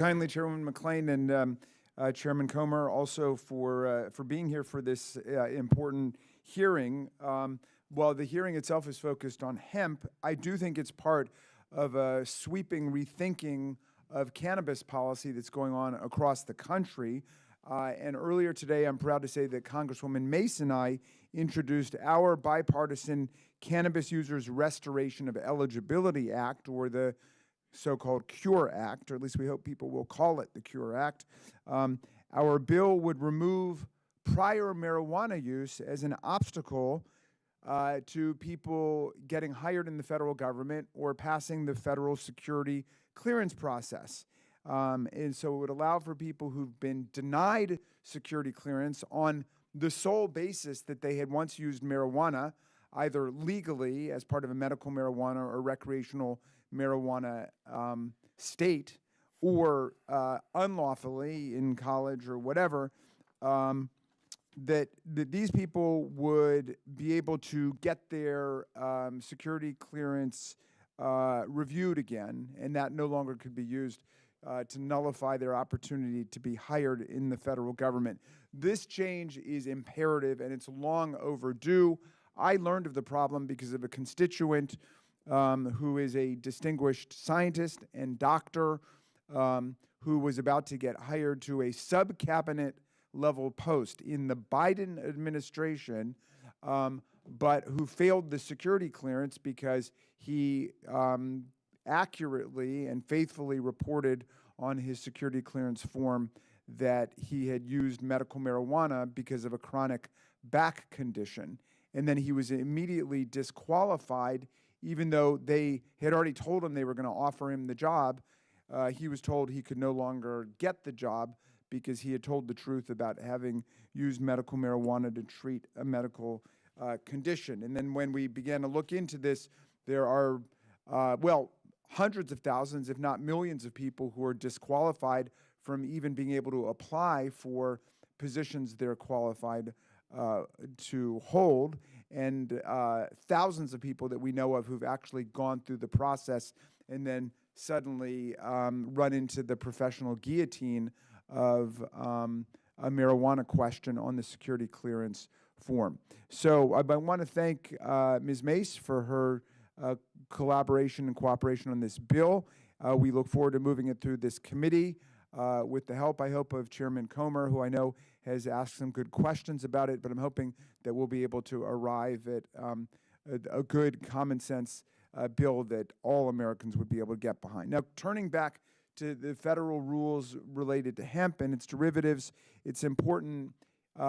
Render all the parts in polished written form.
Kindly, Chairman McLean and Chairman Comer, also for being here for this important hearing. While the hearing itself is focused on hemp, I do think it's part of a sweeping rethinking of cannabis policy that's going on across the country. And earlier today, I'm proud to say that Congresswoman Mason and I introduced our bipartisan Cannabis Users Restoration of Eligibility Act, or the so-called CURE Act, or at least we hope people will call it the CURE Act. Our bill would remove prior marijuana use as an obstacle to people getting hired in the federal government or passing the federal security clearance process. And so it would allow for people who've been denied security clearance on the sole basis that they had once used marijuana, either legally as part of a medical marijuana or recreational marijuana state, or unlawfully in college or whatever, that these people would be able to get their security clearance reviewed again, and that no longer could be used to nullify their opportunity to be hired in the federal government. This change is imperative, and it's long overdue. I learned of the problem because of a constituent who is a distinguished scientist and doctor who was about to get hired to a sub-cabinet level post in the Biden administration, but who failed the security clearance because he accurately and faithfully reported on his security clearance form that he had used medical marijuana because of a chronic back condition. And then he was immediately disqualified, even though they had already told him they were going to offer him the job. He was told he could no longer get the job because he had told the truth about having used medical marijuana to treat a medical condition. And then when we began to look into this, there are, hundreds of thousands, if not millions of people who are disqualified from even being able to apply for positions they're qualified to hold, and thousands of people that we know of who've actually gone through the process and then suddenly run into the professional guillotine of a marijuana question on the security clearance form. So I want to thank Ms. Mace for her collaboration and cooperation on this bill. We look forward to moving it through this committee with the help, I hope, of Chairman Comer, who I know has asked some good questions about it, but I'm hoping that we'll be able to arrive at a good common sense bill that all Americans would be able to get behind. Now, turning back to the federal rules related to hemp and its derivatives, it's important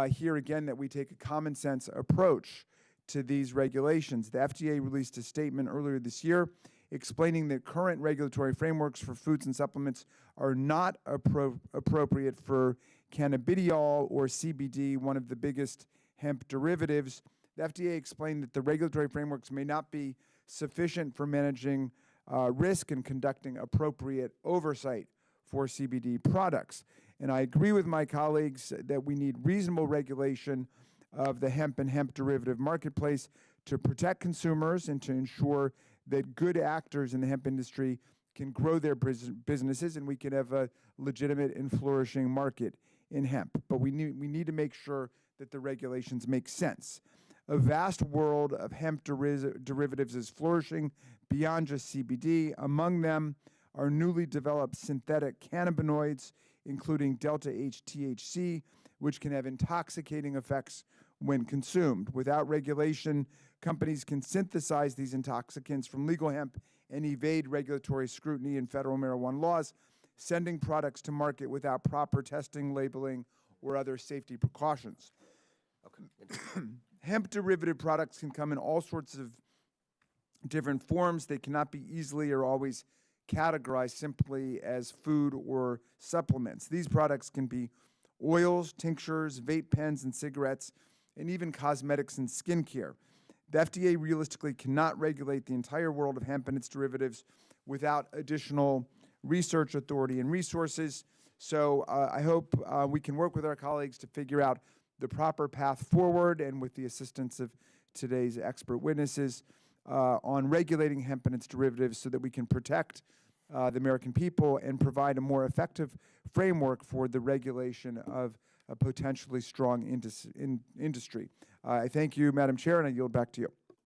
here again that we take a common sense approach to these regulations. The FDA released a statement earlier this year explaining that current regulatory frameworks for foods and supplements are not appropriate for cannabidiol or CBD, one of the biggest hemp derivatives. The FDA explained that the regulatory frameworks may not be sufficient for managing risk and conducting appropriate oversight for CBD products. And I agree with my colleagues that we need reasonable regulation of the hemp and hemp derivative marketplace to protect consumers and to ensure that good actors in the hemp industry can grow their businesses and we can have a legitimate and flourishing market in hemp. But we need to make sure that the regulations make sense. A vast world of hemp derivatives is flourishing beyond just CBD. Among them are newly developed synthetic cannabinoids, including delta-8 THC, which can have intoxicating effects when consumed. Without regulation, companies can synthesize these intoxicants from legal hemp and evade regulatory scrutiny in federal marijuana laws, sending products to market without proper testing, labeling, or other safety precautions. Okay. Hemp derivative products can come in all sorts of different forms. They cannot be easily or always categorized simply as food or supplements. These products can be oils, tinctures, vape pens, and cigarettes, and even cosmetics and skincare. The FDA realistically cannot regulate the entire world of hemp and its derivatives without additional research authority and resources. So I hope we can work with our colleagues to figure out the proper path forward, and with the assistance of today's expert witnesses, on regulating hemp and its derivatives so that we can protect the American people and provide a more effective framework for the regulation of a potentially strong industry. I thank you, Madam Chair, and I yield back to you.